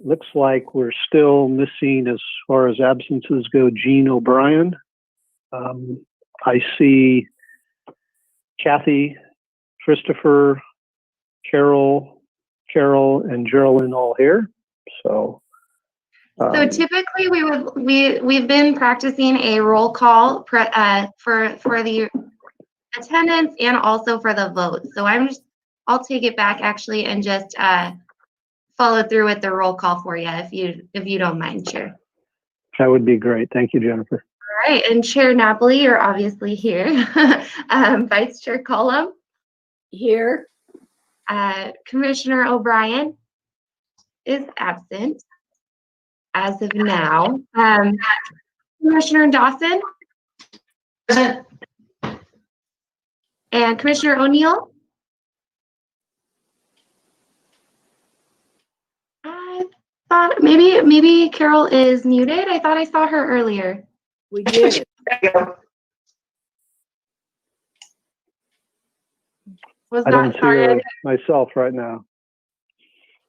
Looks like we're still missing, as far as absences go, Gene O'Brien. I see Kathy, Christopher, Carol, and Geraldine all here. So typically we've been practicing a roll call for the attendance and also for the vote. So I'll take it back actually and just follow through with the roll call for you if you don't mind, Chair. That would be great. Thank you, Jennifer. All right, and Chair Napoli, you're obviously here. Vice Chair Cullum. Here. Commissioner O'Brien is absent as of now. Commissioner Dawson. Present. And Commissioner O'Neill. I thought maybe Carol is muted. I thought I saw her earlier. We did. Was I not don't see sorry. her myself right now.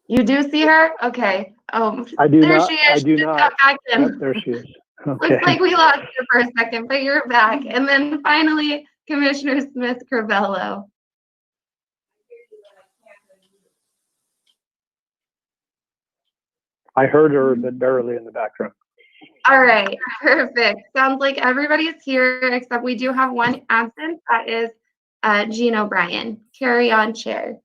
You do see her? Okay. Oh, I do there not. she is. I do She not. got back in. Yep, there she is. Okay. Looks like we lost you for a second, but you're back. And then finally, Commissioner Smith Crivello. I heard her, but barely in the background. All right, perfect. Sounds like everybody's here except we do have one absent. That is Gene O'Brien. Carry on, Chair.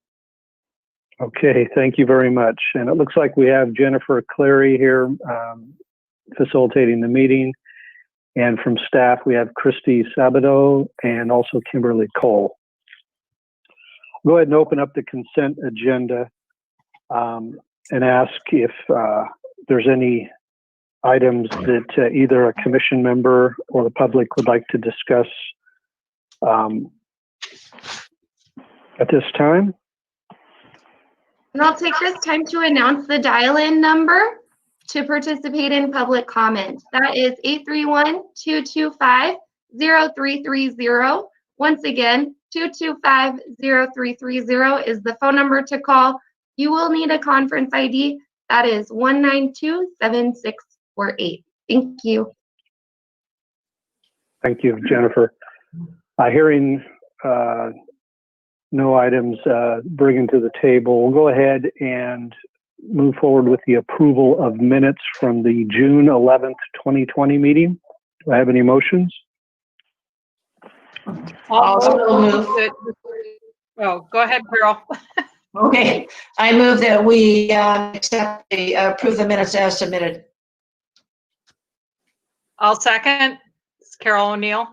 Okay, thank you very much. And it looks like we have Jennifer Clary here facilitating the meeting. And from staff, we have Christy Sabato and also Kimberly Cole. Go ahead and open up the consent agenda and ask if there's any items that either a commission member or the public would like to discuss at this time. And I'll take this time to announce the dial-in number to participate in public comment. That is 831-225-0330. Once again, 225-0330 is the phone number to call. You will need a conference ID. That is 192-7648. Thank you. Thank you, Jennifer. Hearing no items bringing to the table, we'll go ahead and move forward with the approval of minutes from the June 11th, 2020 meeting. Do I have any motions? Also move that. Oh, go ahead, Carol. Okay, I move that we approve the minutes as submitted. I'll second. It's Carol O'Neill.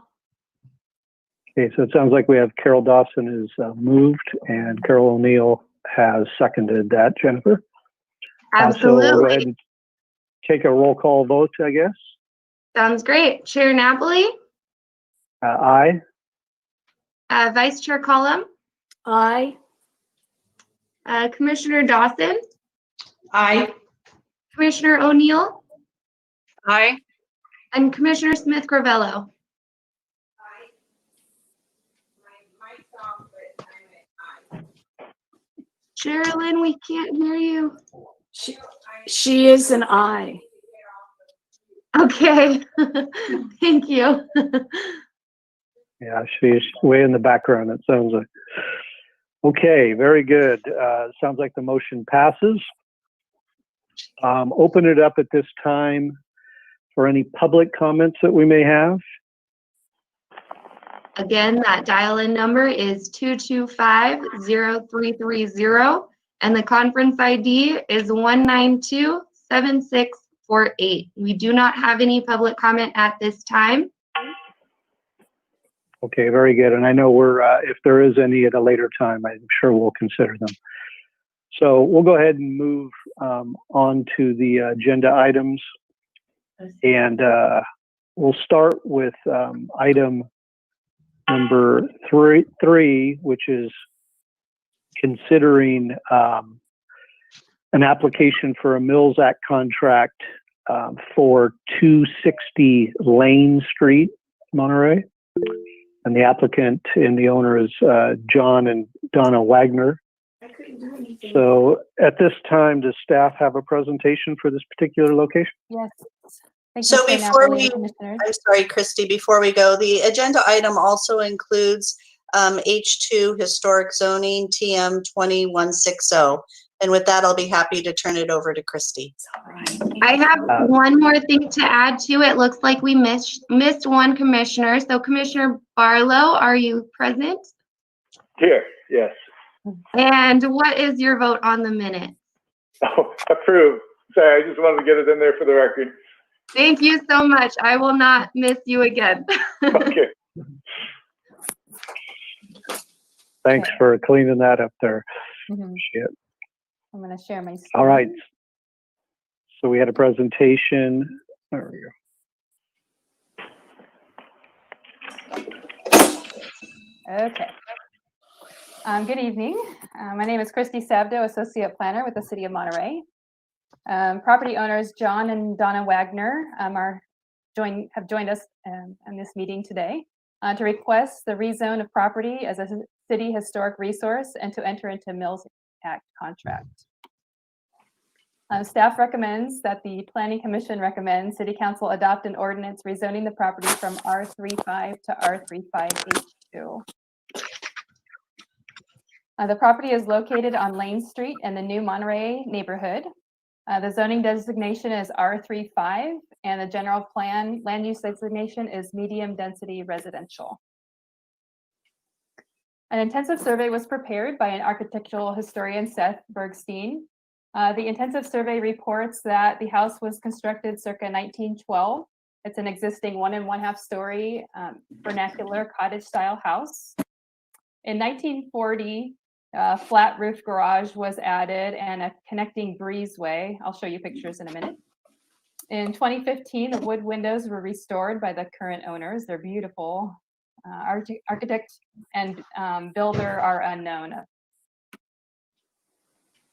Okay, so it sounds like we have Carol Dawson is moved and Carol O'Neill has seconded that, Jennifer. Absolutely. So we'll go ahead and take a roll call vote, I guess. Sounds great. Chair Napoli? Aye. Vice Chair Cullum? Aye. Commissioner Dawson? Aye. Commissioner O'Neill? Aye. And Commissioner Smith Crivello? Sherilyn, we can't hear you. She is an aye. Okay. Thank you. Yeah, she's way in the background, it sounds like. Okay, very good. Sounds like the motion passes. Open it up at this time for any public comments that we may have. Again, that dial-in number is 225-0330, and the conference ID is 192-7648. We do not have any public comment at this time. Okay, very good. And I know we're, if there is any at a later time, I'm sure we'll consider them. So we'll go ahead and move on to the agenda items. And we'll start with item number three, which is considering an application for a Mills Act contract for 260 Lane Street, Monterey. And the applicant and the owner is John and Donna Wagner. So at this time, does staff have a presentation for this particular location? Yes. Thank So you for an before opportunity, we- Commissioners. I'm sorry, Christy, before we go, the agenda item also includes H2 Historic Zoning TM 2160. And with that, I'll be happy to turn it over to Christy. I have one more thing to add to it. Looks like we missed one commissioner. So Commissioner Barlow, are you present? Here, yes. And what is your vote on the minutes? Oh, approved. Sorry, I just wanted to get it in there for the record. Thank you so much. I will not miss you again. Okay. Thanks Okay. for cleaning that up there. Mhm. Shit. I'm going to share my screen. All right. So we had a presentation. There we go. Okay. Good evening. My name is Christy Sabdo, Associate Planner with the City of Monterey. Property owners John and Donna Wagner have joined us in this meeting today to request the rezone of property as a city historic resource and to enter into Mills Act contract. Staff recommends that the Planning Commission recommends City Council adopt an ordinance rezoning the property from R35 to R35H2. The property is located on Lane Street in the New Monterey neighborhood. The zoning designation is R35 and the general plan land use designation is medium density residential. An intensive survey was prepared by an architectural historian, Seth Bergstein. The intensive survey reports that the house was constructed circa 1912. It's an existing 1 1/2 story vernacular cottage style house. In 1940, a flat roof garage was added and a connecting breezeway. I'll show you pictures in a minute. In 2015, the wood windows were restored by the current owners. They're beautiful. Architect and builder are unknown.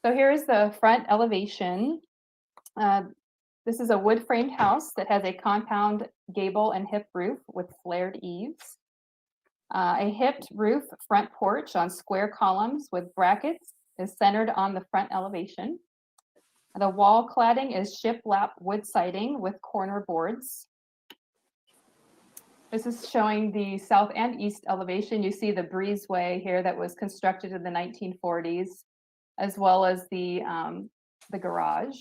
So here's the front elevation. This is a wood framed house that has a compound gable and hip roof with flared eaves. A hipped roof front porch on square columns with brackets is centered on the front elevation. The wall cladding is shiplap wood siding with corner boards. This is showing the south and east elevation. You see the breezeway here that was constructed in the 1940s, as well as the garage.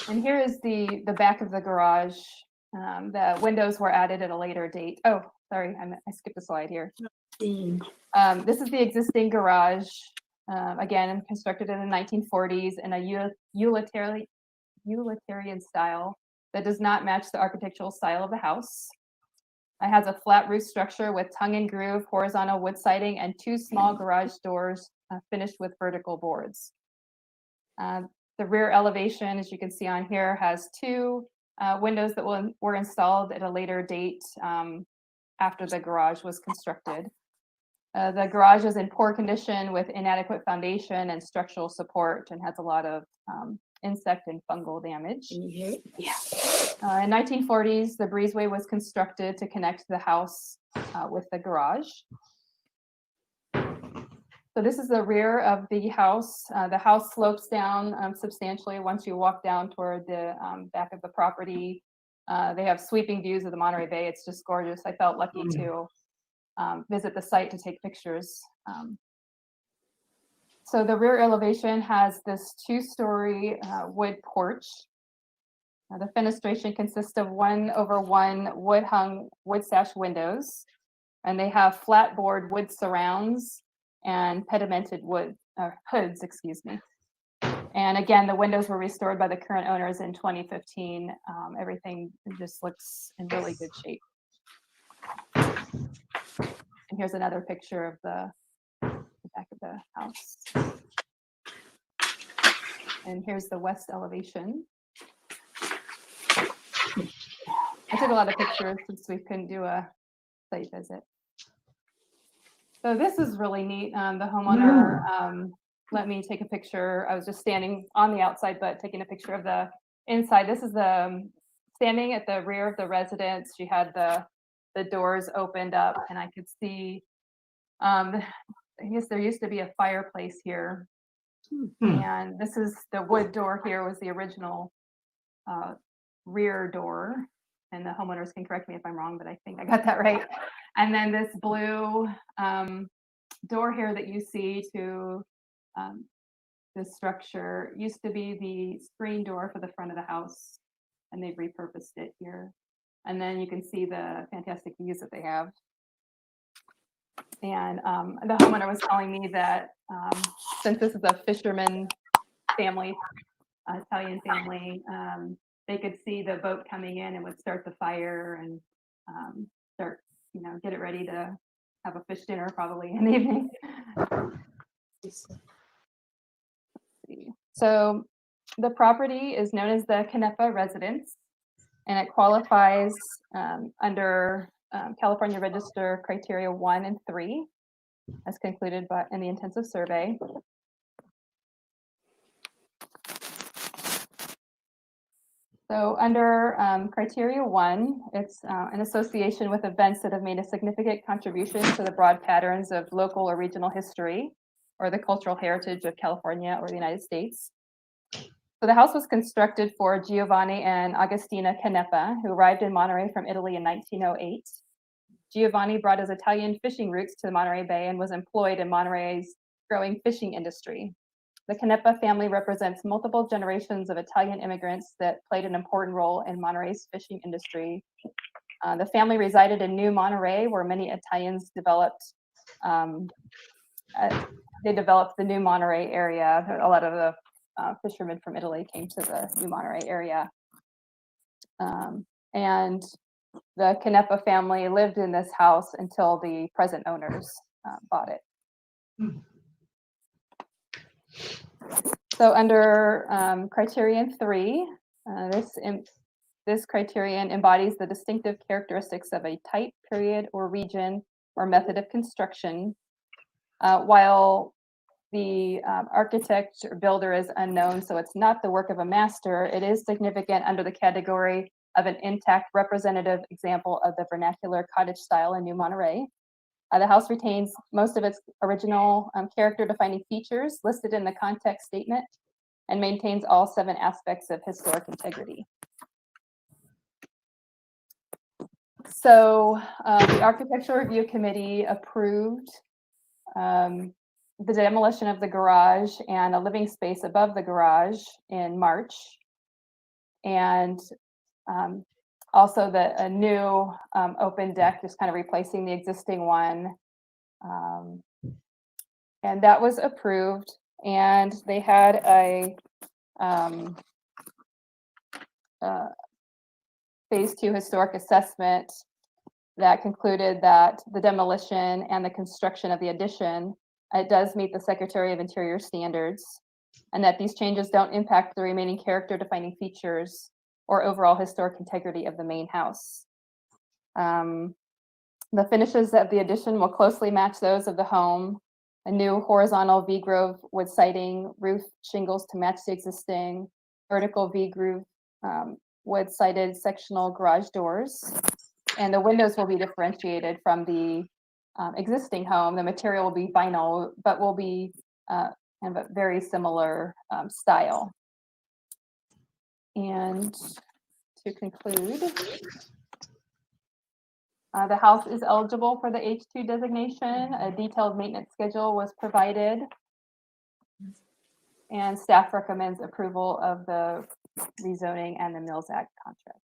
And here is the back of the garage. The windows were added at a later date. Oh, sorry, I skipped a slide here. This is the existing garage, again, constructed in the 1940s in a utilitarian style that does not match the architectural style of the house. It has a flat roof structure with tongue and groove, horizontal wood siding, and 2 small garage doors finished with vertical boards. The rear elevation, as you can see on here, has 2 windows that were installed at a later date after the garage was constructed. The garage is in poor condition with inadequate foundation and structural support and has a lot of insect and fungal damage. In 1940s, the breezeway was constructed to connect the house with the garage. So this is the rear of the house. The house slopes down substantially once you walk down toward the back of the property. They have sweeping views of the Monterey Bay. It's just gorgeous. I felt lucky to visit the site to take pictures. So the rear elevation has this 2-story wood porch. The fenestration consists of 1/1 wood-hung wood sash windows, and they have flat board wood surrounds and pedimented wood hoods, excuse me. And again, the windows were restored by the current owners in 2015. Everything just looks in really good shape. And here's another picture of the back of the house. And here's the west elevation. I took a lot of pictures since we couldn't do a site visit. So this is really neat. The homeowner let me take a picture. I was just standing on the outside, but taking a picture of the inside. This is the standing at the rear of the residence. She had the the doors opened up and I could see, I guess there used to be a fireplace here. And this is the wood door here was the original rear door. And the homeowners can correct me if I'm wrong, but I think I got that right. And then this blue door here that you see to this structure used to be the screen door for the front of the house, and they've repurposed it here. And then you can see the fantastic views that they have. And the homeowner was telling me that since this is a fisherman family, Italian family, they could see the boat coming in and would start the fire and start, get it ready to have a fish dinner probably in the evening. So the property is known as the Canepa Residence, and it qualifies under California Register Criteria 1 and 3, as concluded in the intensive survey. So under Criteria 1, it's an association with events that have made a significant contribution to the broad patterns of local or regional history or the cultural heritage of California or the United States. So the house was constructed for Giovanni and Agostina Canepa, who arrived in Monterey from Italy in 1908. Giovanni brought his Italian fishing roots to the Monterey Bay and was employed in Monterey's growing fishing industry. The Canepa family represents multiple generations of Italian immigrants that played an important role in Monterey's fishing industry. The family resided in New Monterey, where many Italians developed. They developed the New Monterey area. A lot of the fishermen from Italy came to the New Monterey area. And the Canepa family lived in this house until the present owners bought it. So under Criterion 3, this criterion embodies the distinctive characteristics of a type, period, or region or method of construction, while the architect or builder is unknown, so it's not the work of a master. It is significant under the category of an intact representative example of the vernacular cottage style in New Monterey. The house retains most of its original character-defining features listed in the context statement and maintains all 7 aspects of historic integrity. So the Architectural Review Committee approved the demolition of the garage and a living space above the garage in March. And also a new open deck, just kind of replacing the existing one. And that was approved. And they had a phase 2 historic assessment that concluded that the demolition and the construction of the addition, it does meet the Secretary of Interior standards, and that these changes don't impact the remaining character defining features or overall historic integrity of the main house. The finishes of the addition will closely match those of the home. A new horizontal V-groove wood siding, roof shingles to match the existing, vertical V-groove wood sided sectional garage doors. And the windows will be differentiated from the existing home. The material will be vinyl, but will be kind of a very similar style. And to conclude, the house is eligible for the H2 designation. A detailed maintenance schedule was provided, and staff recommends approval of the rezoning and the Mills Act contract.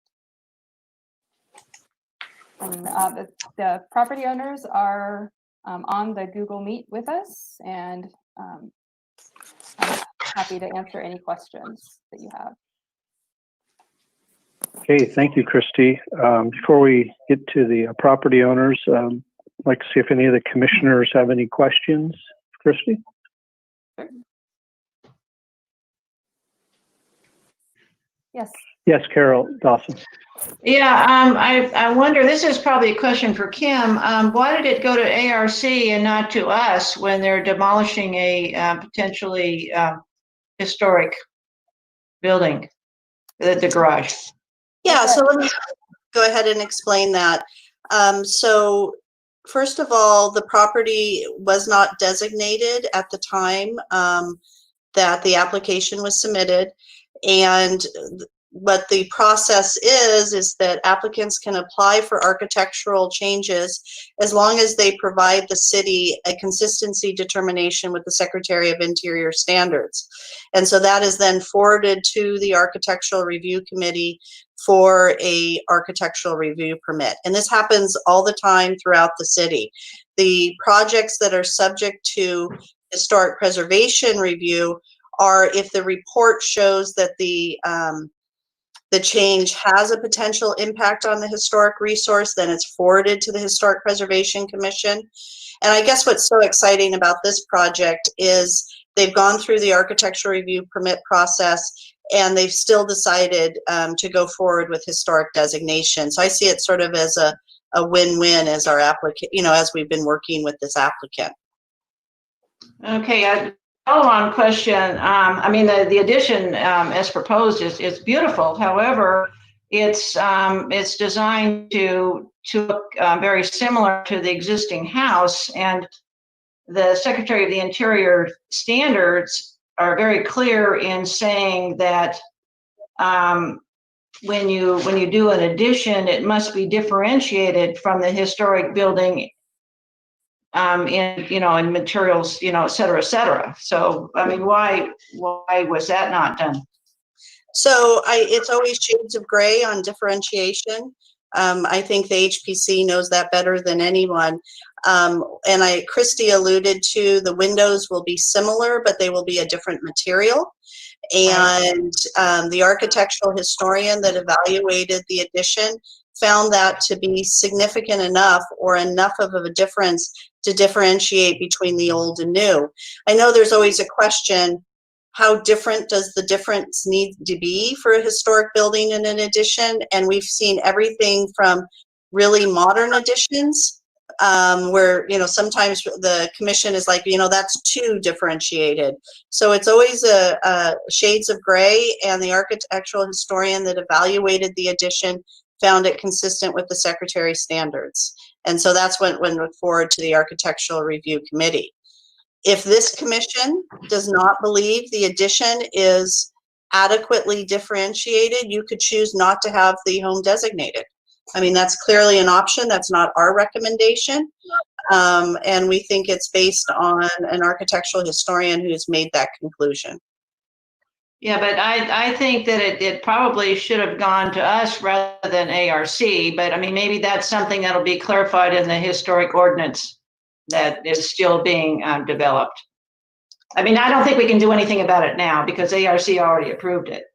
And the property owners are on the Google Meet with us, and I'm happy to answer any questions that you have. Okay, thank you, Christy. Before we get to the property owners, I'd like to see if any of the commissioners have any questions. Christy? Yes. Yes, Carol Dawson. Yeah, I wonder, this is probably a question for Kim. Why did it go to ARC and not to us when they're demolishing a potentially historic building, the garage? Yeah, so let me go ahead and explain that. So first of all, the property was not designated at the time that the application was submitted. And what the process is that applicants can apply for architectural changes as long as they provide the city a consistency determination with the Secretary of Interior Standards. And so that is then forwarded to the Architectural Review Committee for a architectural review permit. And this happens all the time throughout the city. The projects that are subject to historic preservation review are if the report shows that the change has a potential impact on the historic resource, then it's forwarded to the Historic Preservation Commission. And I guess what's so exciting about this project is they've gone through the architectural review permit process and they've still decided to go forward with historic designation. So I see it sort of as a win-win as our applicant, as we've been working with this applicant. Okay, follow-on question. I mean, the addition as proposed is beautiful. However, it's designed to look very similar to the existing house, and the Secretary of the Interior standards are very clear in saying that when you do an addition, it must be differentiated from the historic building in materials, et cetera, et cetera. So, I mean, why was that not done? So it's always shades of gray on differentiation. I think the HPC knows that better than anyone. And Christy alluded to the windows will be similar, but they will be a different material. And the architectural historian that evaluated the addition found that to be significant enough or enough of a difference to differentiate between the old and new. I know there's always a question, how different does the difference need to be for a historic building in an addition? And we've seen everything from really modern additions where, sometimes the commission is like, that's too differentiated. So it's always a shades of gray, and the architectural historian that evaluated the addition found it consistent with the Secretary's standards. And so that's when went forward to the Architectural Review Committee. If this commission does not believe the addition is adequately differentiated, you could choose not to have the home designated. I mean, that's clearly an option. That's not our recommendation. And we think it's based on an architectural historian who's made that conclusion. Yeah, but I think that it probably should have gone to us rather than ARC. But I mean, maybe that's something that'll be clarified in the historic ordinance that is still being developed. I mean, I don't think we can do anything about it now because ARC already approved it.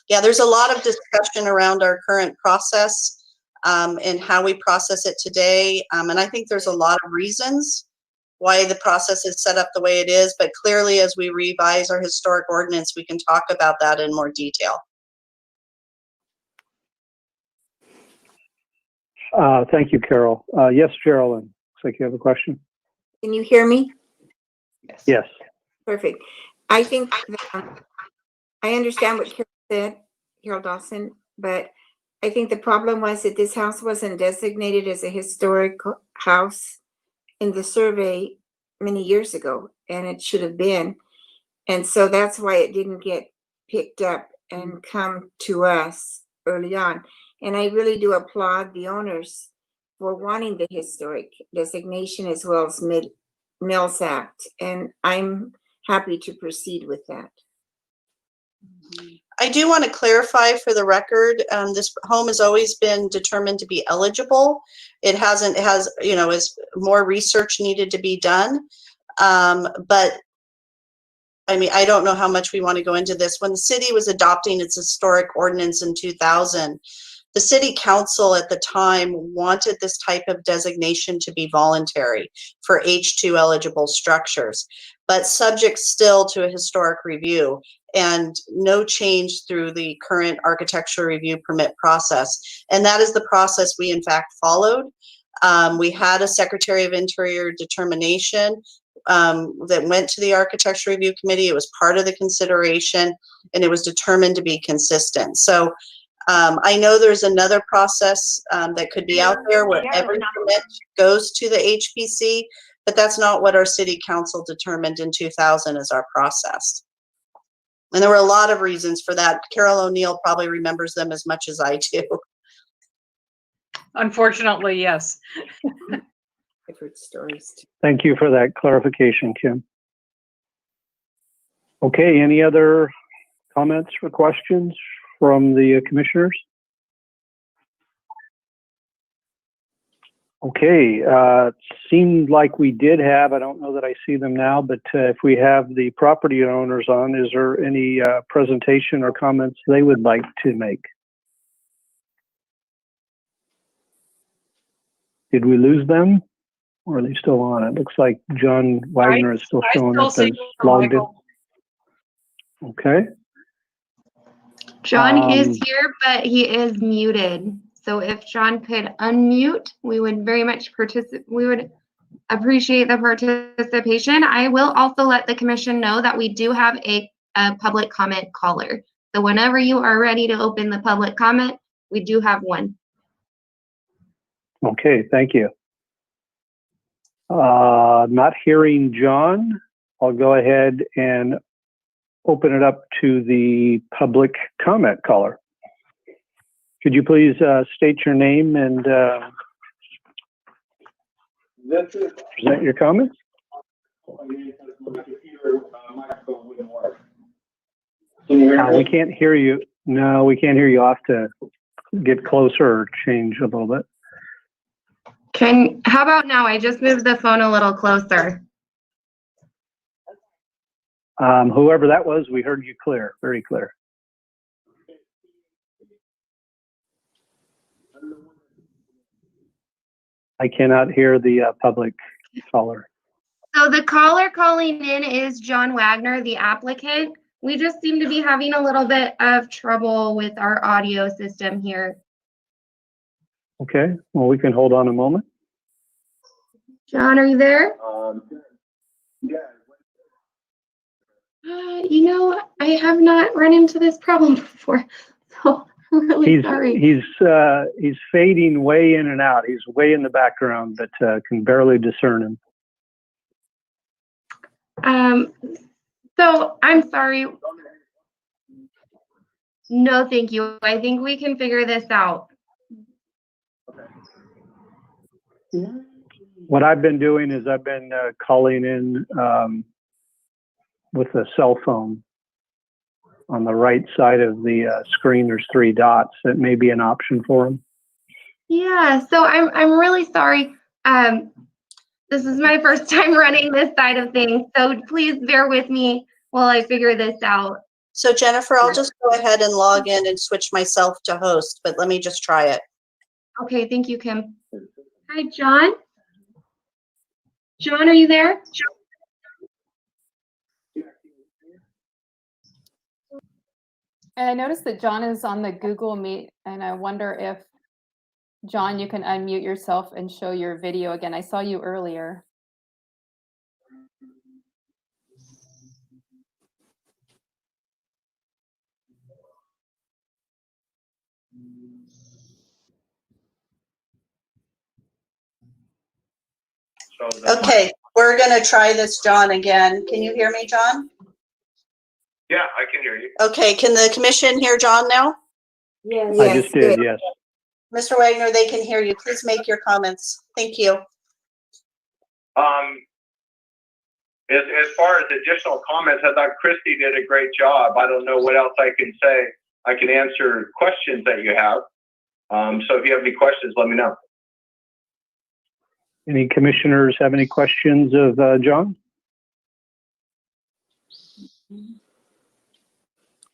Yeah, there's a lot of discussion around our current process and how we process it today. And I think there's a lot of reasons why the process is set up the way it is, but clearly as we revise our historic ordinance, we can talk about that in more detail. Thank you, Carol. Yes, Geraldine, looks like you have a question. Can you hear me? Yes. Perfect. I think I understand what Carol said, Carol Dawson, but I think the problem was that this house wasn't designated as a historic house in the survey many years ago, and it should have been. And so that's why it didn't get picked up and come to us early on. And I really do applaud the owners for wanting the historic designation as well as Mills Act. And I'm happy to proceed with that. I do want to clarify for the record, this home has always been determined to be eligible. It has, is more research needed to be done. But I mean, I don't know how much we want to go into this. When the city was adopting its historic ordinance in 2000, the city council at the time wanted this type of designation to be voluntary for H2 eligible structures, but subject still to a historic review and no change through the current architectural review permit process. And that is the process we in fact followed. We had a Secretary of Interior determination that went to the Architectural Review Committee. It was part of the consideration and it was determined to be consistent. So I know there's another process that could be out there where every permit goes to the HPC, but that's not what our city council determined in 2000 as our process. And there were a lot of reasons for that. Carol O'Neill probably remembers them as much as I do. Unfortunately, yes. I've heard stories too. Thank you for that clarification, Kim. Okay, any other comments or questions from the commissioners? Okay, seemed like we did have, I don't know that I see them now, but if we have the property owners on, is there any presentation or comments they would like to make? Did we lose them? Or are they still on? It looks like John Wagner is still showing up as logged in. Okay. John is here, but he is muted. So if John could unmute, we would very much we would appreciate the participation. I will also let the commission know that we do have a public comment caller. So whenever you are ready to open the public comment, we do have one. Okay, thank you. Not hearing John, I'll go ahead and open it up to the public comment caller. Could you please state your name and present your comments? We can't hear you. No, we can't hear you. I'll have to get closer or change a little bit. How about now? I just moved the phone a little closer. Whoever that was, we heard you clear, very clear. I cannot hear the public caller. So the caller calling in is John Wagner, the applicant. We just seem to be having a little bit of trouble with our audio system here. Okay, well, we can hold on a moment. John, are you there? Yeah. You know, I have not run into this problem before, so I'm really sorry. He's fading way in and out. He's way in the background, but can barely discern him. So I'm sorry. No, thank you. I think we can figure this out. What I've been doing is I've been calling in with a cell phone. On the right side of the screen, there's 3 dots. That may be an option for him. Yeah, so I'm really sorry. This is my first time running this side of things, so please bear with me while I figure this out. So Jennifer, I'll just go ahead and log in and switch myself to host, but let me just try it. Okay, thank you, Kim. Hi, John. John, are you there? And I noticed that John is on the Google Meet, and I wonder if, John, you can unmute yourself and show your video again. I saw you earlier. Okay, we're gonna try this, John, again. Can you hear me, John? Yeah, I can hear you. Okay, can the commission hear John now? Yes. I just did, yes. Mr. Wagner, they can hear you. Please make your comments. Thank you. As far as additional comments, I thought Christy did a great job. I don't know what else I can say. I can answer questions that you have. So if you have any questions, let me know. Any commissioners have any questions of John?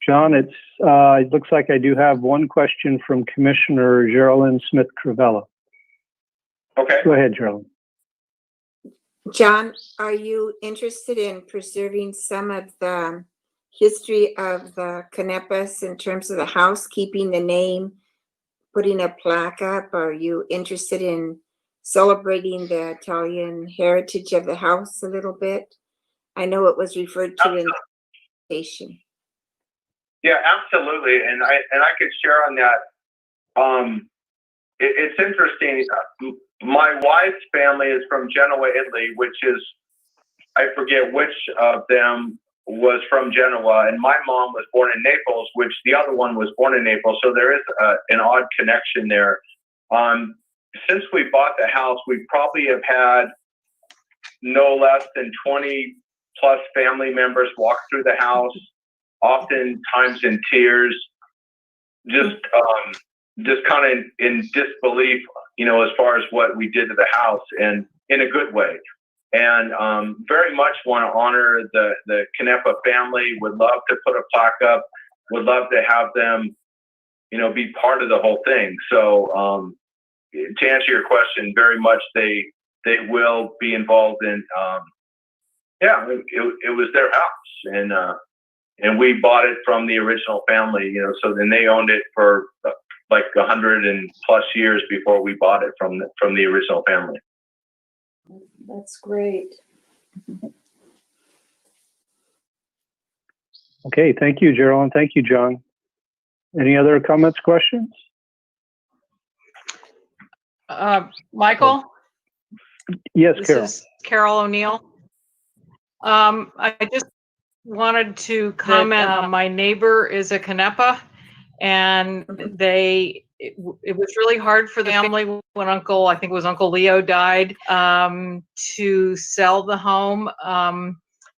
John, it looks like I do have one question from Commissioner Geraldine Smith-Cravella. Okay. Go ahead, Geraldine. John, are you interested in preserving some of the history of the Canepas in terms of the house, keeping the name, putting a plaque up? Are you interested in celebrating the Italian heritage of the house a little bit? I know it was referred to in the presentation. Yeah, absolutely. And I could share on that. It's interesting. My wife's family is from Genoa, Italy, which is, I forget which of them was from Genoa, and my mom was born in Naples, which the other one was born in Naples. So there is an odd connection there. Since we bought the house, we probably have had no less than 20 plus family members walk through the house, oftentimes in tears, just kind of in disbelief, as far as what we did to the house, and in a good way. And very much want to honor the Canepa family, would love to put a plaque up, would love to have them, be part of the whole thing. So to answer your question, very much they will be involved in, it was their house, and we bought it from the original family, so then they owned it for like 100 and plus years before we bought it from the original family. That's great. Okay, thank you, Gerald, and thank you, John. Any other comments, questions? Michael? Yes, This Carol. is Carol O'Neill. I just wanted to comment, my neighbor is a Canepa, and it was really hard for the family when I think it was Uncle Leo died, to sell the home.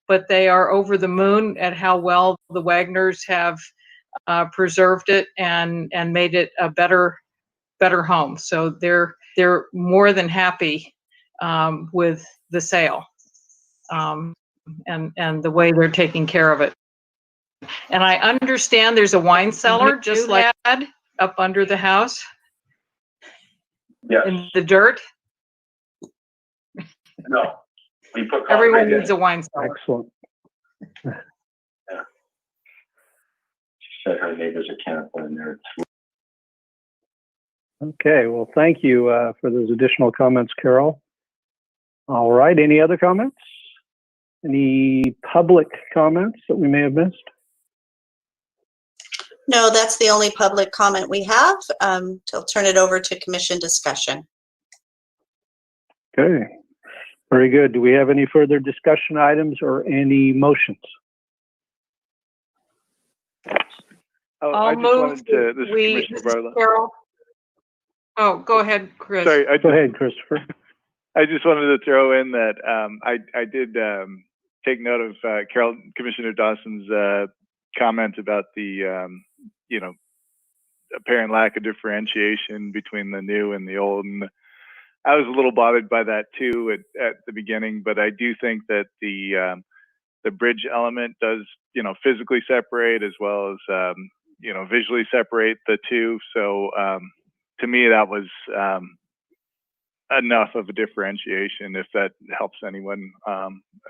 But they are over the moon at how well the Wagners have preserved it and made it a better home. So they're more than happy with the sale and the way they're taking care of it. And I understand there's a wine cellar just like that up under the house. Yes. In the dirt. No. We put Everyone needs a wine cellar. Excellent. Yeah. She said her neighbor's a Canepa in there. Okay, well, thank you for those additional comments, Carol. All right, any other comments? Any public comments that we may have missed? No, that's the only public comment we have. I'll turn it over to commission discussion. Okay, very good. Do we have any further discussion items or any motions? I'll move. This is Commissioner Carol. Oh, go ahead, Chris. Sorry, Go ahead, Christopher. I just wanted to throw in that I did take note of Commissioner Dawson's comment about the apparent lack of differentiation between the new and the old, and I was a little bothered by that too at the beginning. But I do think that the bridge element does physically separate as well as visually separate the two. So to me, that was enough of a differentiation, if that helps anyone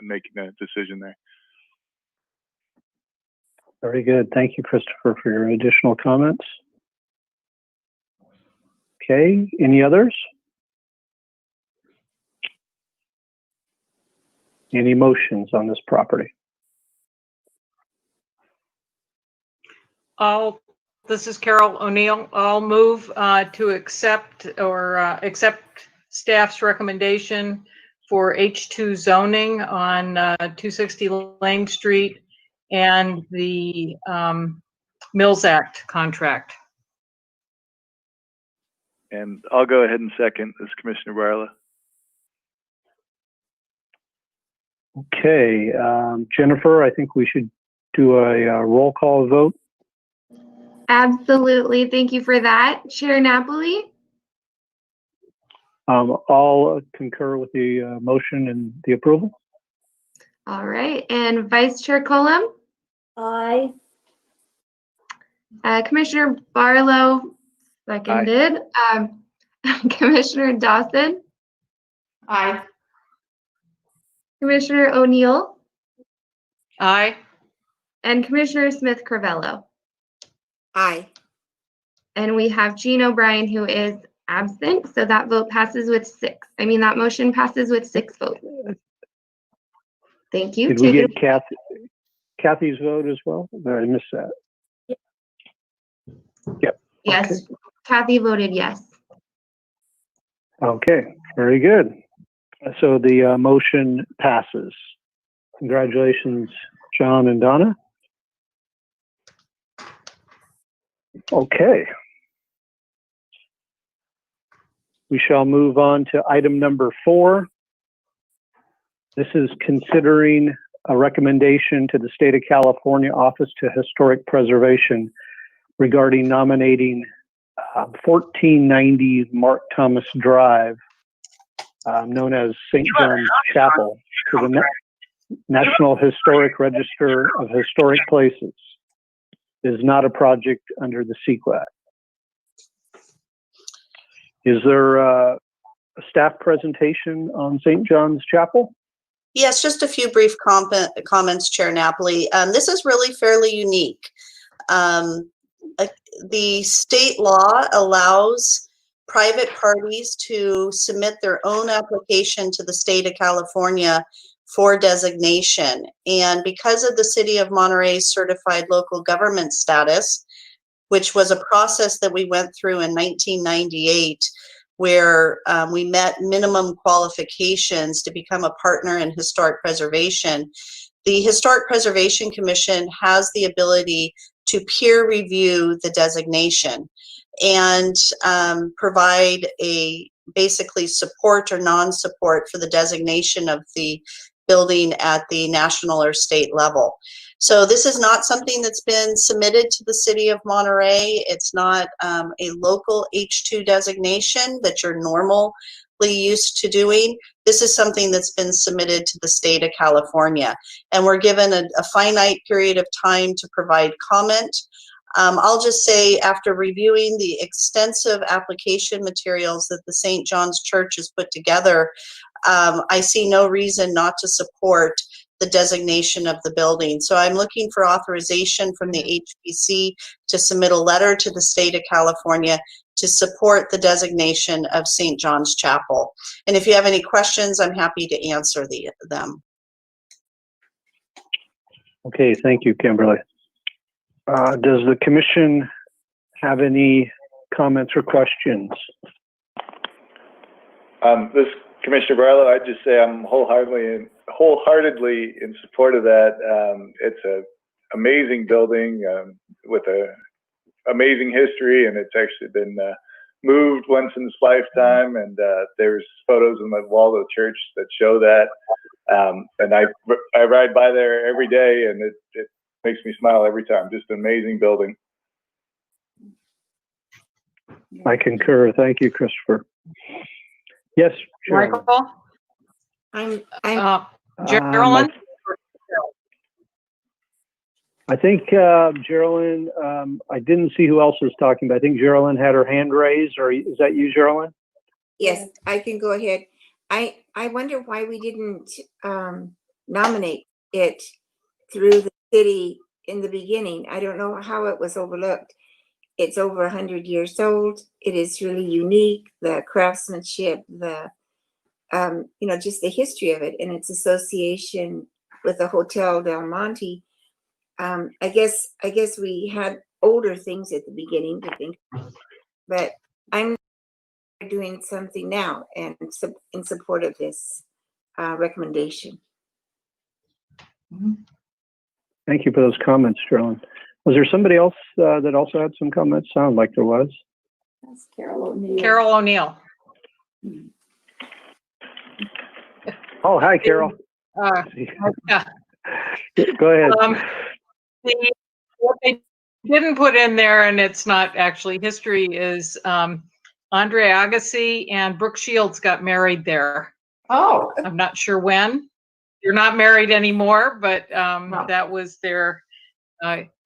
making a decision there. Very good. Thank you, Christopher, for your additional comments. Okay, any others? Any motions on this property? This is Carol O'Neill. I'll move to accept staff's recommendation for H2 zoning on 260 Lane Street and the Mills Act contract. And I'll go ahead and second this, Commissioner Barla. Okay, Jennifer, I think we should do a roll call vote. Absolutely. Thank you for that. Chair Napoli? I'll concur with the motion and the approval. All right. And Vice Chair Colum? Aye. Commissioner Barlow, seconded. Commissioner Dawson? Aye. Commissioner O'Neill? Aye. And Commissioner Smith-Crivello? Aye. And we have Jean O'Brien, who is absent, so that vote passes with 6. That motion passes with 6 votes. Thank you. Did we get Kathy's vote as well? No, I missed that. Yeah, Yep. Yes, Okay. Kathy voted yes. Okay, very good. So the motion passes. Congratulations, John and Donna. Okay. We shall move on to item number 4. This is considering a recommendation to the State of California Office to Historic Preservation regarding nominating 1490 Mark Thomas Drive, known as St. John's Chapel, to the National Historic Register of Historic Places. It is not a project under the CEQA Act. Is there a staff presentation on St. John's Chapel? Yes, just a few brief comments, Chair Napoli. This is really fairly unique. The state law allows private parties to submit their own application to the state of California for designation. And because of the City of Monterey's certified local government status, which was a process that we went through in 1998, where we met minimum qualifications to become a partner in historic preservation, the Historic Preservation Commission has the ability to peer review the designation and provide a basically support or non-support for the designation of the building at the national or state level. So this is not something that's been submitted to the City of Monterey. It's not a local H2 designation that you're normally used to doing. This is something that's been submitted to the State of California. And we're given a finite period of time to provide comment. I'll just say, after reviewing the extensive application materials that the St. John's Church has put together, I see no reason not to support the designation of the building. So I'm looking for authorization from the HPC to submit a letter to the State of California to support the designation of St. John's Chapel. And if you have any questions, I'm happy to answer them. Okay, thank you, Kimberly. Does the commission have any comments or questions? This is Commissioner Barlow. I'd just say I'm wholeheartedly in support of that. It's an amazing building with a amazing history, and it's actually been moved once in its lifetime, and there's photos on the wall of the church that show that. And I ride by there every day, and it makes me smile every time. Just an amazing building. I concur. Thank you, Christopher. Yes, Sharon. Michael? Geraldine? I think Geraldine, I didn't see who else was talking, but I think Geraldine had her hand raised, or is that you, Geraldine? Yes, I can go ahead. I wonder why we didn't nominate it through the city in the beginning. I don't know how it was overlooked. It's over 100 years old. It is really unique. The craftsmanship, the just the history of it, and its association with the Hotel Del Monte. I guess we had older things at the beginning to think, but I'm doing something now and in support of this recommendation. Thank you for those comments, Geraldine. Was there somebody else that also had some comments? Sound like there was. That's Carol O'Neill. Carol O'Neill. Oh, hi, Carol. Yeah. Go ahead. What they didn't put in there, and it's not actually history, is Andre Agassi and Brooke Shields got married there. Oh, I'm not sure when. They're not married anymore, but No. that was their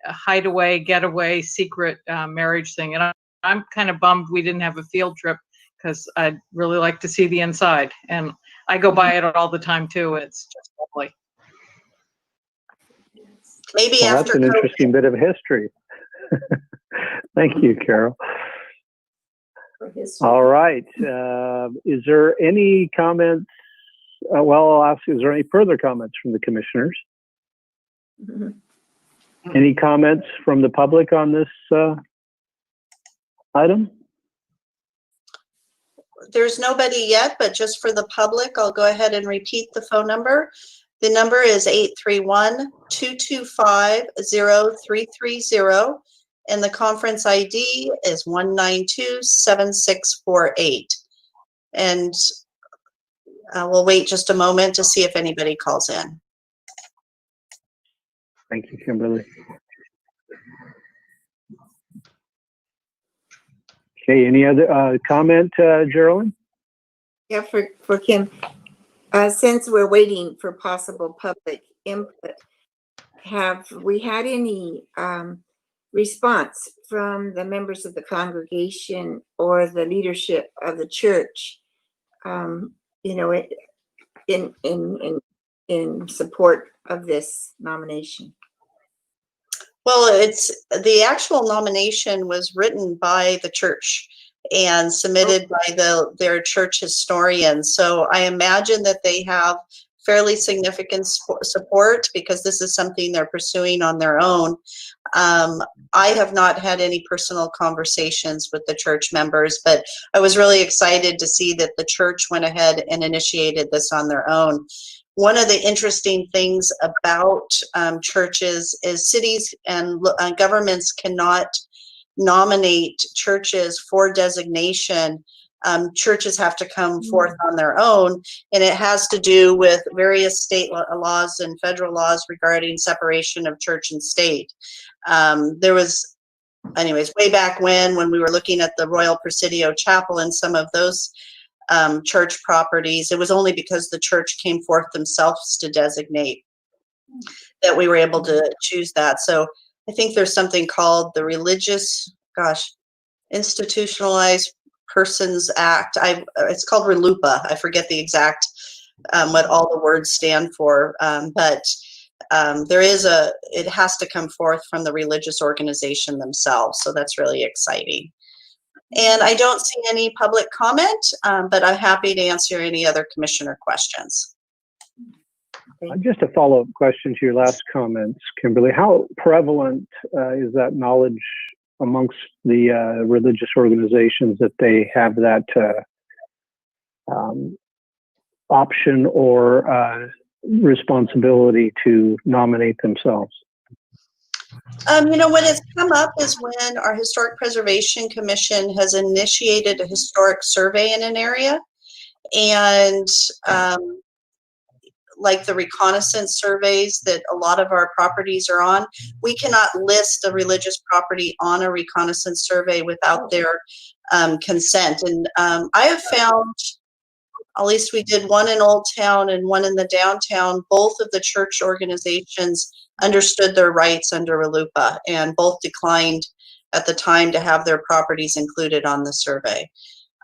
hideaway, getaway, secret marriage thing. And I'm kind of bummed we didn't have a field trip, because I'd really like to see the inside. And I go by it all the time too. It's just lovely. Maybe Well, after that's an COVID. interesting bit of history. Thank you, Carol. For history. All right. Is there any comments? Well, I'll ask, is there any further comments from the commissioners? Mhm. Any comments from the public on this item? There's nobody yet, but just for the public, I'll go ahead and repeat the phone number. The number is 831-225-0330, and the conference ID is 192-7648. And we'll wait just a moment to see if anybody calls in. Thank you, Kimberly. Okay, any other comment, Geraldine? Yeah, for Kim, since we're waiting for possible public input, have we had any response from the members of the congregation or the leadership of the church, you know, in support of this nomination? Well, the actual nomination was written by the church and submitted by their church historian. So I imagine that they have fairly significant support because this is something they're pursuing on their own. I have not had any personal conversations with the church members, but I was really excited to see that the church went ahead and initiated this on their own. One of the interesting things about churches is cities and governments cannot nominate churches for designation. Churches have to come forth on their own, and it has to do with various state laws and federal laws regarding separation of church and state. There was, anyways, way back when we were looking at the Royal Presidio Chapel and some of those church properties, it was only because the church came forth themselves to designate that we were able to choose that. So I think there's something called the Institutionalized Persons Act. It's called RLUIPA. I forget the exact what all the words stand for, but it has to come forth from the religious organization themselves. So that's really exciting. And I don't see any public comment, but I'm happy to answer any other commissioner questions. Just a follow-up question to your last comments, Kimberly. How prevalent is that knowledge amongst the religious organizations that they have that option or responsibility to nominate themselves? What has come up is when our Historic Preservation Commission has initiated a historic survey in an area, and like the reconnaissance surveys that a lot of our properties are on, we cannot list a religious property on a reconnaissance survey without their consent. And I have found, at least we did one in Old Town and one in the downtown, both of the church organizations understood their rights under RLUIPA, and both declined at the time to have their properties included on the survey.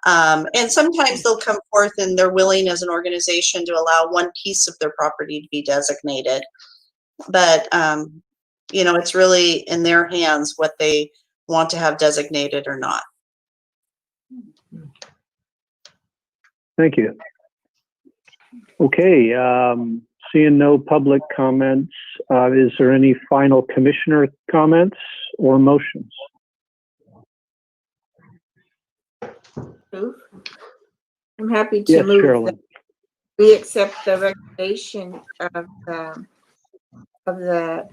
And sometimes they'll come forth and they're willing as an organization to allow one piece of their property to be designated. But, it's really in their hands what they want to have designated or not. Thank you. Okay, seeing no public comments, is there any final commissioner comments or motions? I'm happy to Yes, move Carolyn. that we accept the recommendation of the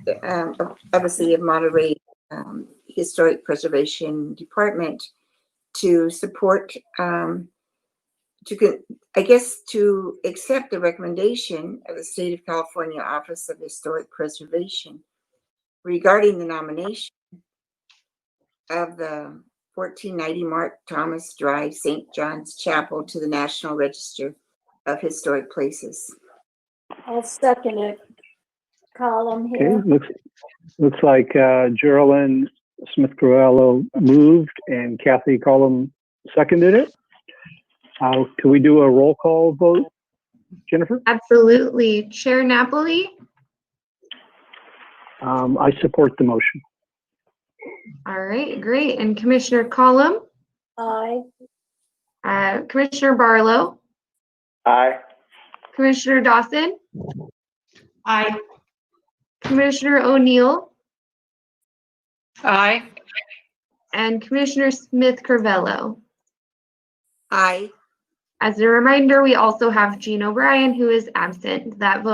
City of Monterey Historic Preservation Department to support, to accept the recommendation of the State of California Office of Historic Preservation regarding the nomination of the 1490 Mark Thomas Drive, St. John's Chapel to the National Register of Historic Places. I'll second it. Column Okay, here. looks like Geraldine Smith-Gruello moved and Kathy Collum seconded it. Can we do a roll call vote, Jennifer? Absolutely. Chair Napoli? I support the motion. All right, great. And Commissioner Collum? Aye. Commissioner Barlow? Aye. Commissioner Dawson? Aye. Commissioner O'Neill? Aye. and Commissioner Smith Carvello. Aye. As a reminder, we also have Jean O'Brien, who is absent. That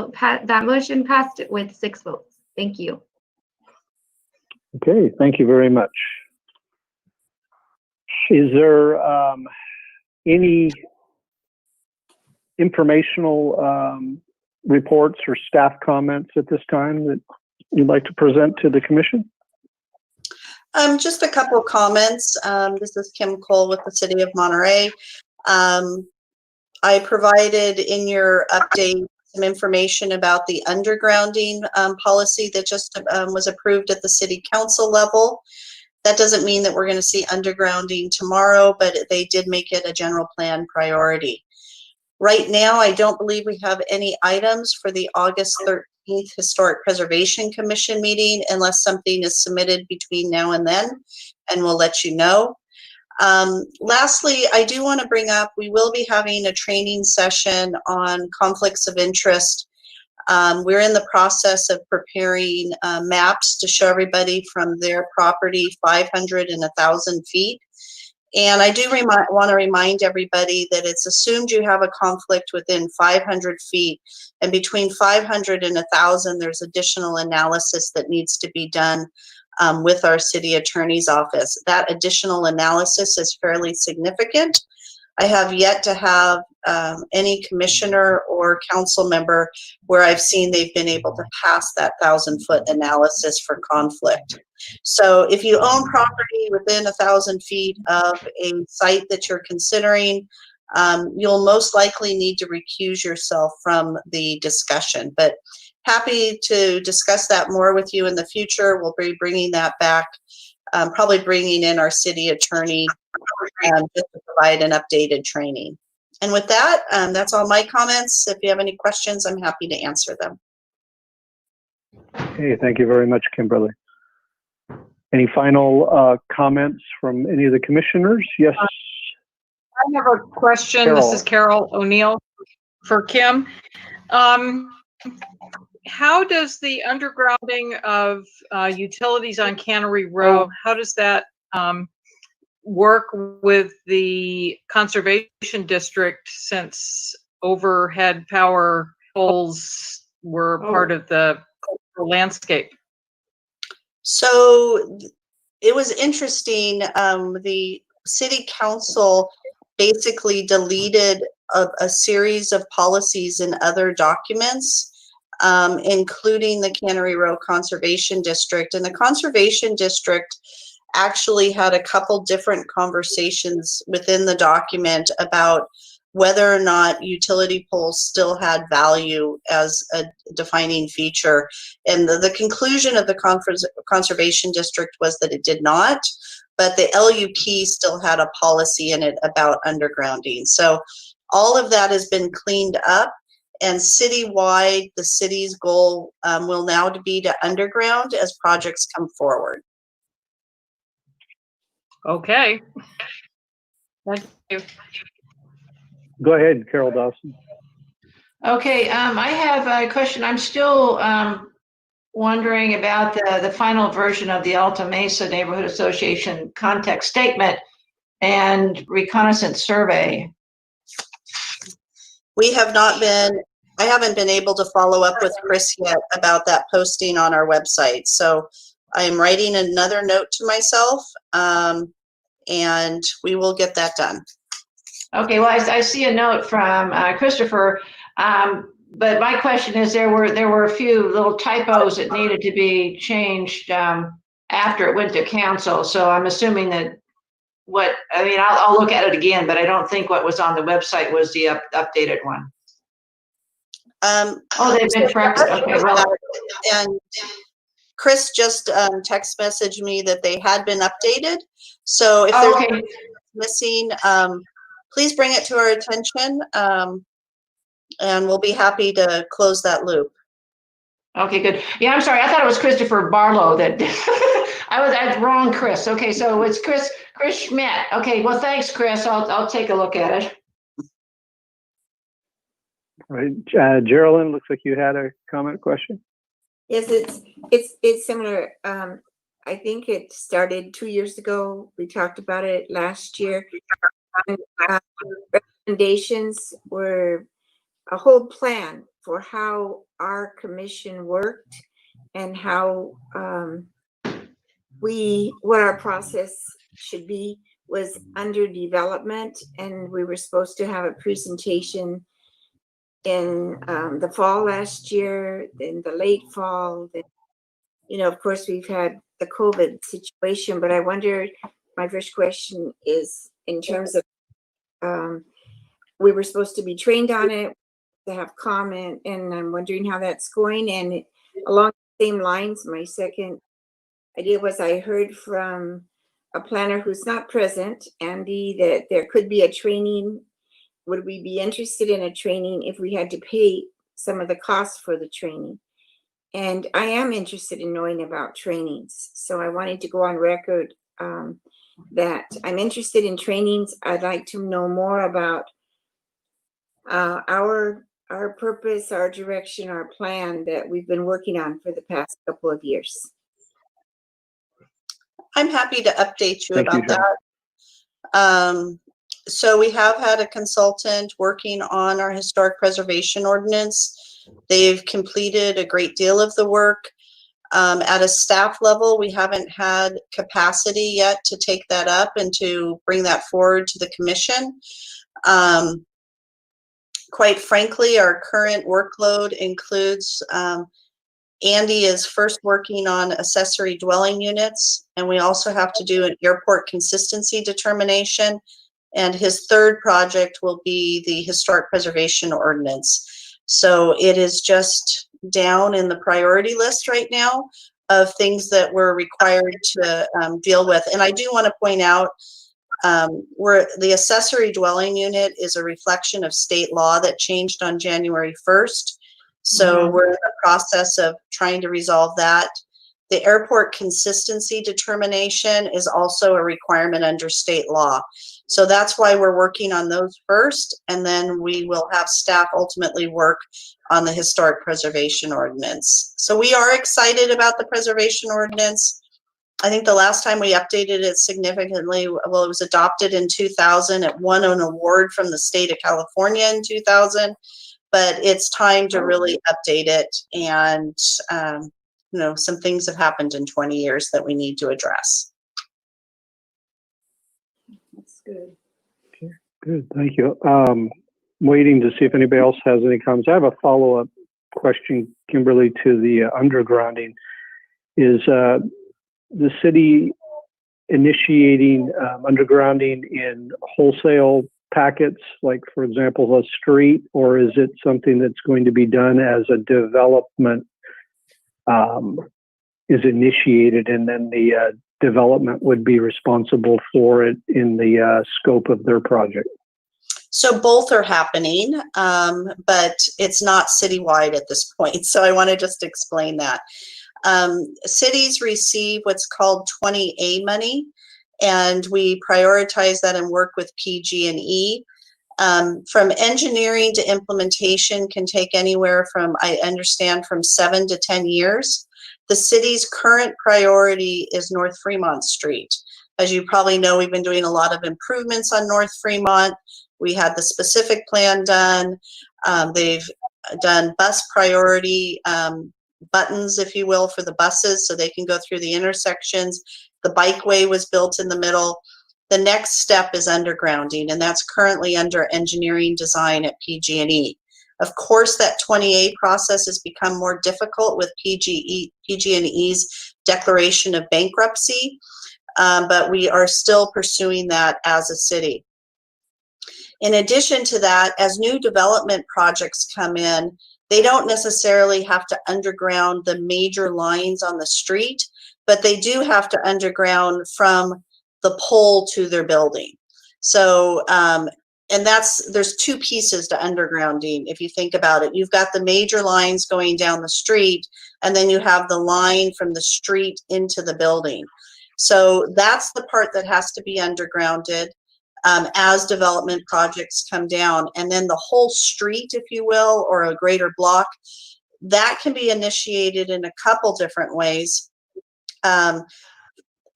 motion passed with 6 votes. Thank you. Okay, thank you very much. Is there any informational reports or staff comments at this time that you'd like to present to the commission? Just a couple comments. This is Kim Cole with the City of Monterey. I provided in your update some information about the undergrounding policy that just was approved at the City Council level. That doesn't mean that we're going to see undergrounding tomorrow, but they did make it a general plan priority. Right now, I don't believe we have any items for the August 13th Historic Preservation Commission meeting unless something is submitted between now and then, and we'll let you know. Lastly, I do want to bring up, we will be having a training session on conflicts of interest. We're in the process of preparing maps to show everybody from their property 500 and 1,000 feet. And I do want to remind everybody that it's assumed you have a conflict within 500 feet, and between 500 and 1,000, there's additional analysis that needs to be done with our city attorney's office. That additional analysis is fairly significant. I have yet to have any commissioner or council member where I've seen they've been able to pass that 1,000-foot analysis for conflict. So if you own property within 1,000 feet of a site that you're considering, you'll most likely need to recuse yourself from the discussion. But happy to discuss that more with you in the future. We'll be bringing that back, probably bringing in our city attorney just to provide an updated training. And with that, that's all my comments. If you have any questions, I'm happy to answer them. Okay, thank you very much, Kimberly. Any final comments from any of the commissioners? Yes. I have a question. Carol. This is Carol O'Neill for Kim. How does the undergrounding of utilities on Cannery Row, how does that work with the conservation district, since overhead power poles were part of the cultural landscape? So it was interesting. The city council basically deleted a series of policies in other documents, including the Cannery Row Conservation District. And the Conservation District actually had a couple different conversations within the document about whether or not utility poles still had value as a defining feature. And the conclusion of the Conservation District was that it did not, but the LUP still had a policy in it about undergrounding. So all of that has been cleaned up, and citywide, the city's goal will now be to underground as projects come forward. Okay. Thank you. Go ahead, Carol Dawson. Okay, I have a question. I'm still wondering about the final version of the Alta Mesa Neighborhood Association context statement and reconnaissance survey. We have not been, I haven't been able to follow up with Chris yet about that posting on our website. So I am writing another note to myself, and we will get that done. Okay, well, I see a note from Christopher, but my question is, there were a few little typos that needed to be changed after it went to council. So I'm assuming that I'll look at it again, but I don't think what was on the website was the updated one. Oh, they've been corrected. Okay, well. And Chris just text messaged me that they had been updated. So if there's missing, please bring it to our attention, and we'll be happy to close that loop. Okay, good. Yeah, I'm sorry. I thought it was Christopher Barlow that I was wrong, Chris. Okay, so it's Chris Schmidt. Okay, well, thanks, Chris. I'll take a look at it. All right, Geraldine, looks like you had a comment, question. Yes, it's similar. I think it started 2 years ago. We talked about it last year. And, recommendations were a whole plan for how our commission worked and how what our process should be was under development, and we were supposed to have a presentation in the fall last year, in the late fall. Of course, we've had the COVID situation, but I wonder, my first question is in terms of, we were supposed to be trained on it, to have comment, and I'm wondering how that's going. And along the same lines, my second idea was I heard from a planner who's not present, Andy, that there could be a training. Would we be interested in a training if we had to pay some of the costs for the training? And I am interested in knowing about trainings. So I wanted to go on record that I'm interested in trainings. I'd like to know more about our purpose, our direction, our plan that we've been working on for the past couple of years. I'm happy to update you Thank you, about that. So we have had a consultant working on our historic preservation ordinance. They've completed a great deal of the work. At a staff level, we haven't had capacity yet to take that up and to bring that forward to the commission. Quite frankly, our current workload includes Andy is first working on accessory dwelling units, and we also have to do an airport consistency determination. And his third project will be the historic preservation ordinance. So it is just down in the priority list right now of things that we're required to deal with. And I do want to point out where the accessory dwelling unit is a reflection of state law that changed on January 1st. So we're in the process of trying to resolve that. The airport consistency determination is also a requirement under state law. So that's why we're working on those first, and then we will have staff ultimately work on the historic preservation ordinance. So we are excited about the preservation ordinance. I think the last time we updated it significantly, well, it was adopted in 2000. It won an award from the state of California in 2000. But it's time to really update it, and some things have happened in 20 years that we need to address. That's good. Okay, good, thank you. Waiting to see if anybody else has any comments. I have a follow-up question, Kimberly, to the undergrounding. Is the city initiating undergrounding in wholesale packets, like for example a street, or is it something that's going to be done as a development is initiated, and then the development would be responsible for it in the scope of their project? So both are happening, but it's not citywide at this point. So I want to just explain that. Cities receive what's called 20A money, and we prioritize that and work with PG&E. From engineering to implementation can take anywhere from, I understand, from 7 to 10 years. The city's current priority is North Fremont Street. As you probably know, we've been doing a lot of improvements on North Fremont. We had the specific plan done. They've done bus priority buttons, if you will, for the buses so they can go through the intersections. The bikeway was built in the middle. The next step is undergrounding, and that's currently under engineering design at PG&E. Of course, that 20A process has become more difficult with PG&E's declaration of bankruptcy, but we are still pursuing that as a city. In addition to that, as new development projects come in, they don't necessarily have to underground the major lines on the street, but they do have to underground from the pole to their building. So, and there's two pieces to undergrounding. If you think about it, you've got the major lines going down the street, and then you have the line from the street into the building. So that's the part that has to be undergrounded as development projects come down. And then the whole street, if you will, or a greater block, that can be initiated in a couple different ways.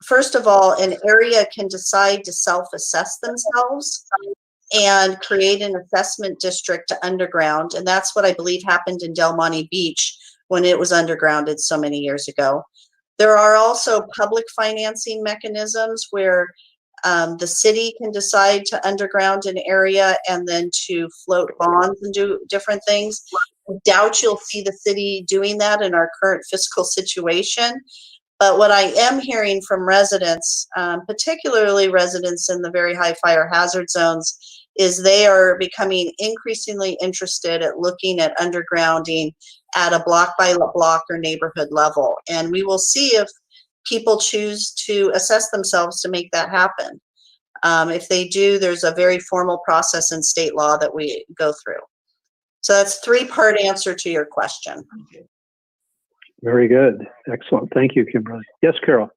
first of all, an area can decide to self-assess themselves and create an assessment district to underground. And that's what I believe happened in Del Monte Beach when it was undergrounded so many years ago. There are also public financing mechanisms where the city can decide to underground an area and then to float bonds and do different things. I doubt you'll see the city doing that in our current fiscal situation. But what I am hearing from residents, particularly residents in the very high fire hazard zones, is they are becoming increasingly interested at looking at undergrounding at a block by block or neighborhood level. And we will see if people choose to assess themselves to make that happen. If they do, there's a very formal process in state law that we go through. So that's a three-part answer to your question. Very good. Excellent. Thank you, Kimberly. Yes, Carol.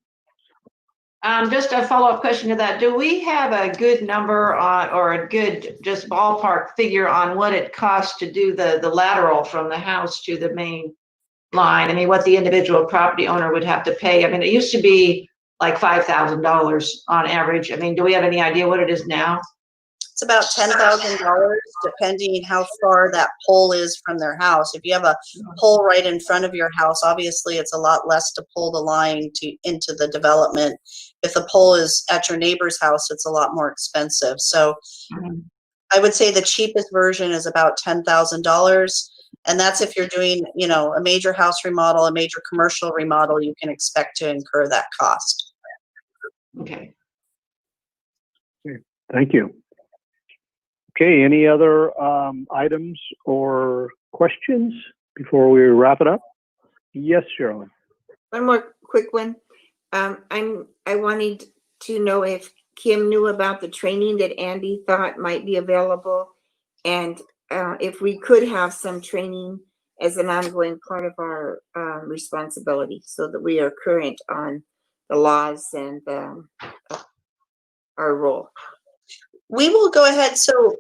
Just a follow-up question to that. Do we have a good number on, or a good just ballpark figure on what it costs to do the lateral from the house to the main line? I mean, what the individual property owner would have to pay. I mean, it used to be like $5,000 on average. I mean, do we have any idea what it is now? It's about $10,000, depending how far that pole is from their house. If you have a pole right in front of your house, obviously it's a lot less to pull the line into the development. If the pole is at your neighbor's house, it's a lot more expensive. So I would say the cheapest version is about $10,000. And that's if you're doing, you know, a major house remodel, a major commercial remodel, you can expect to incur that cost. Okay. Thank you. Okay, any other items or questions before we wrap it up? Yes, Sherilyn. One more quick one. I wanted to know if Kim knew about the training that Andy thought might be available, and if we could have some training as an ongoing part of our responsibility, so that we are current on the laws and our role. We will go ahead. So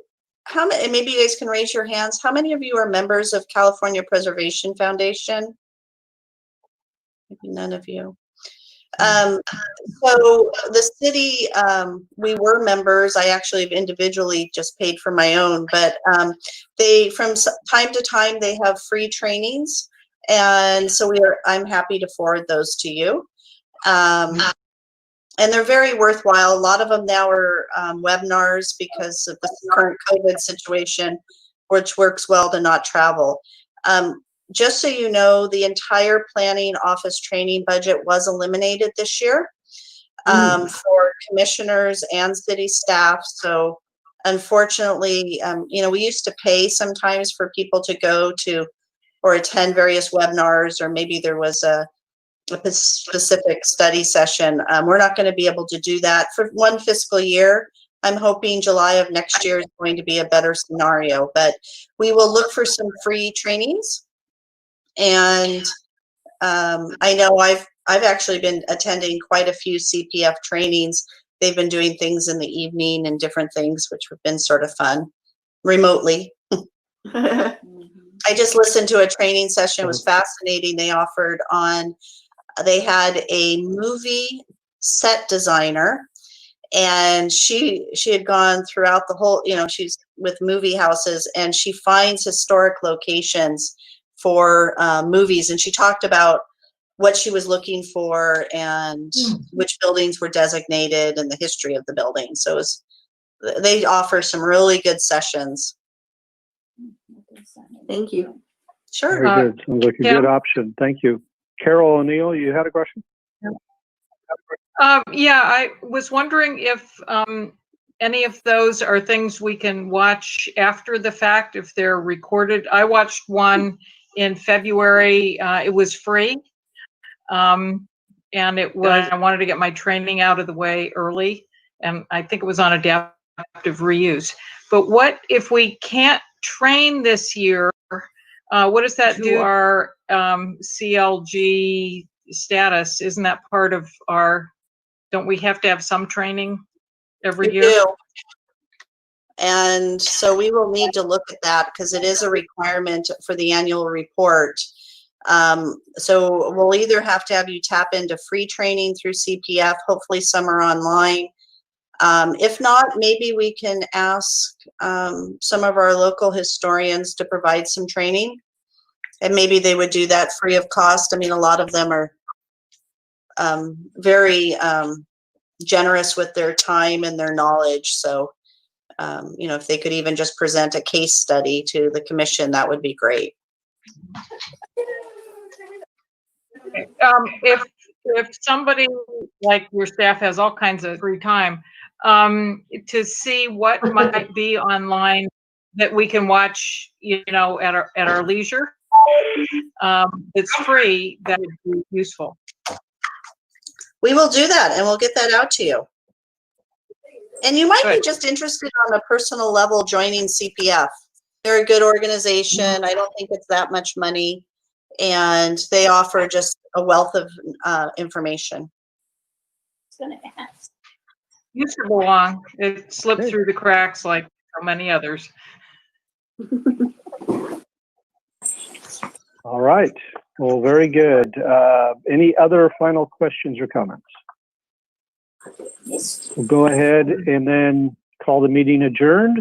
how many, maybe you guys can raise your hands. How many of you are members of California Preservation Foundation? Maybe none of you. So the city, we were members. I actually individually just paid for my own, but they, from time to time, they have free trainings. And so I'm happy to forward those to you. And they're very worthwhile. A lot of them now are webinars because of the current COVID situation, which works well to not travel. Just so you know, the entire planning office training budget was eliminated this year for commissioners and city staff. So unfortunately, you know, we used to pay sometimes for people to go to or attend various webinars, or maybe there was a specific study session. We're not going to be able to do that for one fiscal year. I'm hoping July of next year is going to be a better scenario, but we will look for some free trainings. And I know I've actually been attending quite a few CPF trainings. They've been doing things in the evening and different things, which have been sort of fun remotely. I just listened to a training session. It was fascinating. They offered on, they had a movie set designer, and she had gone throughout the whole, you know, she's with movie houses, and she finds historic locations for movies. And she talked about what she was looking for and which buildings were designated and the history of the building. So they offer some really good sessions. Thank you. Sure. Very good. Sounds like a good option. Thank you. Carol O'Neill, you had a question? Yeah, I was wondering if any of those are things we can watch after the fact, if they're recorded. I watched one in February. It was free. And it was, I wanted to get my training out of the way early. And I think it was on adaptive reuse. But what if we can't train this year? What does that do to our CLG status? Isn't that part of our, don't we have to have some training every year? Do. And so we will need to look at that because it is a requirement for the annual report. So we'll either have to have you tap into free training through CPF, hopefully some are online. If not, maybe we can ask some of our local historians to provide some training, and maybe they would do that free of cost. I mean, a lot of them are very generous with their time and their knowledge. So, you know, if they could even just present a case study to the commission, that would be great. If somebody like your staff has all kinds of free time, to see what might be online that we can watch, you know, at our leisure, it's free, that would be useful. We will do that, and we'll get that out to you. And you might be just interested on a personal level joining CPF. They're a good organization. I don't think it's that much money, and they offer just a wealth of information. Used to belong. It slipped through the cracks like so many others. All right. Well, very good. Any other final questions or comments? We'll go ahead and then call the meeting adjourned.